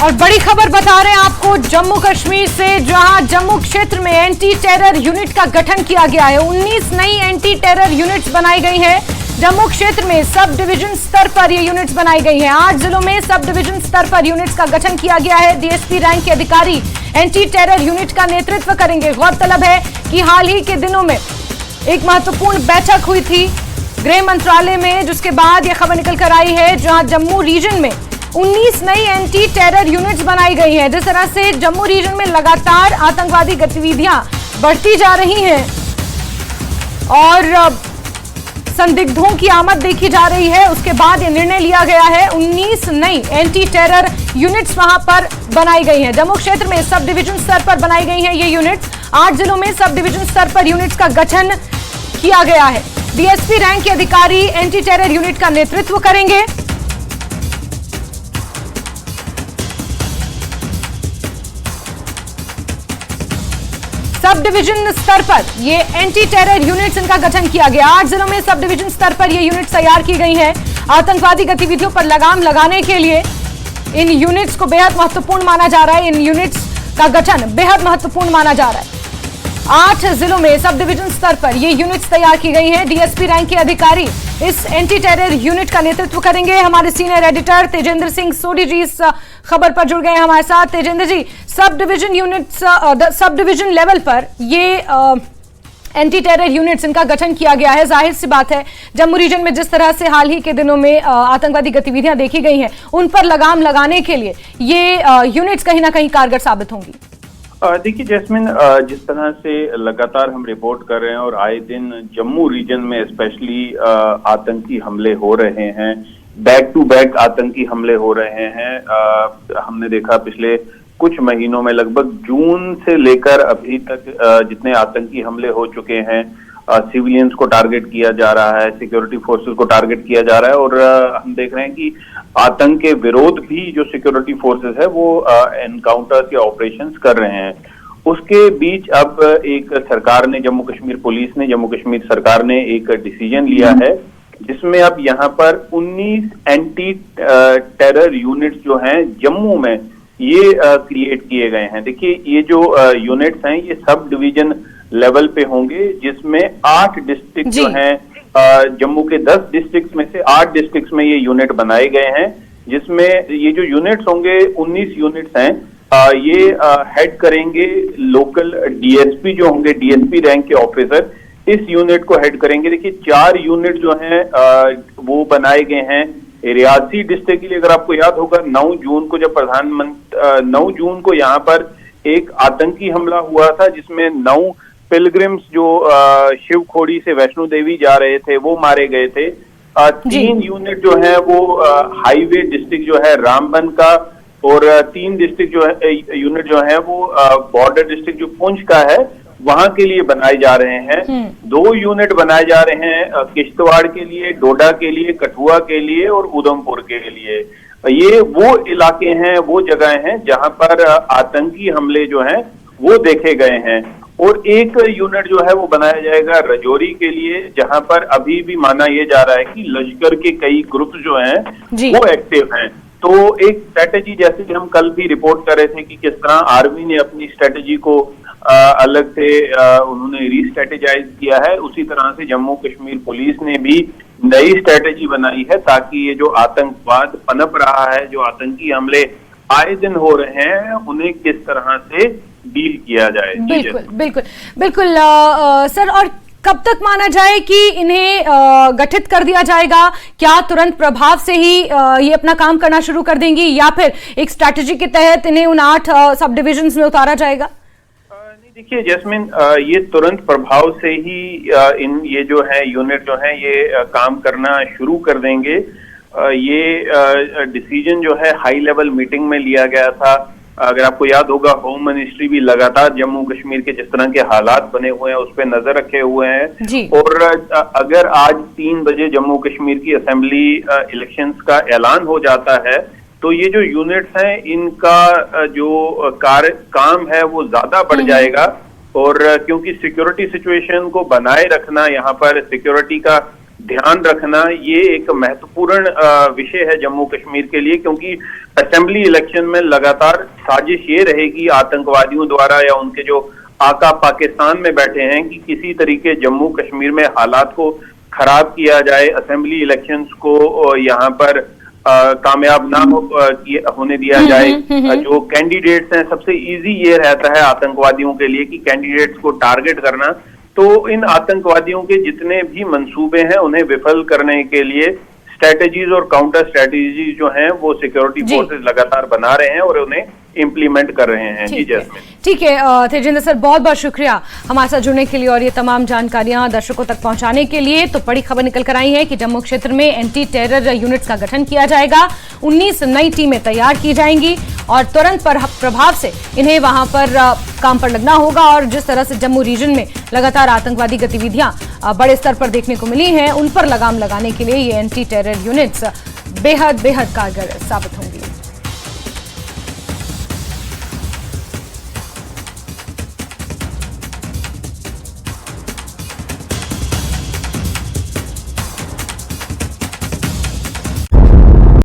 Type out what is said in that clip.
और बड़ी खबर बता रहे हैं आपको जम्मू कश्मीर से, जहां जम्मू क्षेत्र में एंटी टेरर यूनिट का गठन किया गया है। 19 नई एंटी टेरर यूनिट्स बनाई गई हैं। जम्मू क्षेत्र में सब डिवीजन स्तर पर ये यूनिट्स बनाई गई हैं। 8 जिलों में सब डिवीजन स्तर पर यूनिट्स का गठन किया गया है। डीएसपी रैंक के अधिकारी एंटी टेरर यूनिट का नेतृत्व करेंगे। गौरतलब है कि हाल ही के दिनों में एक महत्वपूर्ण बैठक हुई थी गृह मंत्रालय में, जिसके बाद यह खबर निकल कर आई है, जहां जम्मू रीजन में 19 नई एंटी टेरर यूनिट्स बनाई गई हैं। जिस तरह से जम्मू रीजन में लगातार आतंकवादी गतिविधियां बढ़ती जा रही हैं और संदिग्धों की आमद देखी जा रही है, उसके बाद यह निर्णय लिया गया है 19 नई एंटी टेरर यूनिट्स वहां पर बनाई गई हैं। जम्मू क्षेत्र में सब डिवीजन स्तर पर बनाई गई हैं ये यूनिट्स। 8 जिलों में सब डिवीजन स्तर पर यूनिट्स का गठन किया गया है। डीएसपी रैंक के अधिकारी एंटी टेरर यूनिट का नेतृत्व करेंगे। सब डिवीजन स्तर पर ये एंटी टेरर यूनिट्स इनका गठन किया गया। 8 जिलों में सब डिवीजन स्तर पर ये यूनिट्स तैयार की गई हैं। आतंकवादी गतिविधियों पर लगाम लगाने के लिए इन यूनिट्स को बेहद महत्वपूर्ण माना जा रहा है। इन यूनिट्स का गठन बेहद महत्वपूर्ण माना जा रहा है। 8 जिलों में सब डिवीजन स्तर पर ये यूनिट्स तैयार की गई हैं। डीएसपी रैंक के अधिकारी इस एंटी टेरर यूनिट का नेतृत्व करेंगे। हमारे सीनियर एडिटर तेजेंद्र सिंह सोडी जी इस खबर पर जुड़ गए हैं हमारे साथ। Tejendra ji, subdivision units, subdivision level पर ये एंटी टेरर यूनिट्स इनका गठन किया गया है। जाहिर सी बात है, जम्मू रीजन में जिस तरह से हाल ही के दिनों में आतंकवादी गतिविधियां देखी गई हैं, उन पर लगाम लगाने के लिए ये यूनिट्स कहीं ना कहीं कारगर साबित होंगी। देखिए जैस्मिन, जिस तरह से लगातार हम रिपोर्ट कर रहे हैं और आए दिन जम्मू रीजन में स्पेशली आतंकी हमले हो रहे हैं, बैक टू बैक आतंकी हमले हो रहे हैं। हमने देखा पिछले कुछ महीनों में लगभग जून से लेकर अभी तक जितने आतंकी हमले हो चुके हैं, सिविलियंस को टारगेट किया जा रहा है, सिक्योरिटी फोर्सेस को टारगेट किया जा रहा है और हम देख रहे हैं कि आतंक के विरोध भी जो सिक्योरिटी फोर्सेस है वो एनकाउंटर्स या ऑपरेशंस कर रहे हैं। उसके बीच अब एक सरकार ने, जम्मू कश्मीर पुलिस ने, जम्मू कश्मीर सरकार ने एक डिसीजन लिया है जिसमें अब यहाँ पर 19 एंटी टेरर यूनिट्स जो हैं जम्मू में ये क्रिएट किए गए हैं। देखिए ये जो यूनिट्स हैं ये सब डिवीजन लेवल पे होंगे, जिसमें 8 डिस्ट्रिक्ट जो हैं, जम्मू के 10 डिस्ट्रिक्ट में से 8 डिस्ट्रिक्ट में ये यूनिट बनाए गए हैं, जिसमें ये जो यूनिट्स होंगे 19 यूनिट्स हैं, ये हेड करेंगे लोकल डीएसपी जो होंगे, डीएसपी रैंक के ऑफिसर इस यूनिट को हेड करेंगे। देखिए 4 यूनिट जो हैं वो बनाए गए हैं रियासी डिस्ट्रिक्ट के लिए। अगर आपको याद होगा 9 जून को जब 9 जून को यहाँ पर एक आतंकी हमला हुआ था जिसमें 9 पिलग्रिम्स जो शिव खोड़ी से वैष्णो देवी जा रहे थे वो मारे गए थे। 3 यूनिट जो है वो हाईवे डिस्ट्रिक्ट जो है रामबन का और 3 डिस्ट्रिक्ट जो है यूनिट जो है वो बॉर्डर डिस्ट्रिक्ट जो पुंछ का है वहां के लिए बनाए जा रहे हैं। 2 यूनिट बनाए जा रहे हैं किश्तवाड़ के लिए, डोडा के लिए, कठुआ के लिए और उधमपुर के लिए। ये वो इलाके हैं, वो जगह हैं जहां पर आतंकी हमले जो हैं वो देखे गए हैं। और एक यूनिट जो है वो बनाया जाएगा रजौरी के लिए, जहां पर अभी भी माना यह जा रहा है कि लश्कर के कई ग्रुप जो हैं वो एक्टिव हैं। तो एक स्ट्रेटेजी, जैसे कि हम कल भी रिपोर्ट कर रहे थे कि किस तरह आर्मी ने अपनी स्ट्रेटेजी को अलग से उन्होंने रीस्ट्रेटेजाइज किया है, उसी तरह से जम्मू कश्मीर पुलिस ने भी नई स्ट्रेटेजी बनाई है ताकि ये जो आतंकवाद पनप रहा है, जो आतंकी हमले आए दिन हो रहे हैं, उन्हें किस तरह से डील किया जाए। बिल्कुल बिल्कुल बिल्कुल सर, और कब तक माना जाए कि इन्हें गठित कर दिया जाएगा? क्या तुरंत प्रभाव से ही ये अपना काम करना शुरू कर देंगी या फिर एक स्ट्रैटेजी के तहत इन्हें उन 8 सब डिविजन्स में उतारा जाएगा? देखिए जैस्मिन, ये तुरंत प्रभाव से ही ये जो है यूनिट जो है ये काम करना शुरू कर देंगे। ये डिसीजन जो है हाई लेवल मीटिंग में लिया गया था। अगर आपको याद होगा होम मिनिस्ट्री भी लगातार जम्मू कश्मीर के जिस तरह के हालात बने हुए हैं उस पर नजर रखे हुए हैं। और अगर आज 3 बजे जम्मू कश्मीर की असेंबली इलेक्शंस का ऐलान हो जाता है तो ये जो यूनिट्स हैं इनका जो काम है वो ज्यादा बढ़ जाएगा। और क्योंकि सिक्योरिटी सिचुएशन को बनाए रखना, यहाँ पर सिक्योरिटी का ध्यान रखना ये एक महत्वपूर्ण विषय है जम्मू कश्मीर के लिए, क्योंकि असेंबली इलेक्शन में लगातार साजिश ये रहेगी आतंकवादियों द्वारा या उनके जो आका पाकिस्तान में बैठे हैं कि किसी तरीके जम्मू कश्मीर में हालात को खराब किया जाए, असेंबली इलेक्शंस को यहाँ पर कामयाब ना होने दिया जाए। जो कैंडिडेट्स हैं, सबसे इजी ये रहता है आतंकवादियों के लिए कि कैंडिडेट्स को टारगेट करना। तो इन आतंकवादियों के जितने भी मंसूबे हैं उन्हें विफल करने के लिए स्ट्रेटेजीज और काउंटर स्ट्रेटेजीज जो हैं वो सिक्योरिटी फोर्सेस लगातार बना रहे हैं और उन्हें इम्प्लीमेंट कर रहे हैं। जी जैस्मिन। ठीक है तेजिंदर सर, बहुत बहुत शुक्रिया हमारे साथ जुड़ने के लिए और ये तमाम जानकारियां दर्शकों तक पहुंचाने के लिए। तो बड़ी खबर निकल कर आई है कि जम्मू क्षेत्र में एंटी टेरर यूनिट्स का गठन किया जाएगा, 19 नई टीमें तैयार की जाएंगी और तुरंत प्रभाव से इन्हें वहां पर काम पर लगना होगा। और जिस तरह से जम्मू रीजन में लगातार आतंकवादी गतिविधियां बड़े स्तर पर देखने को मिली हैं, उन पर लगाम लगाने के लिए ये एंटी टेरर यूनिट्स बेहद कारगर साबित होंगे।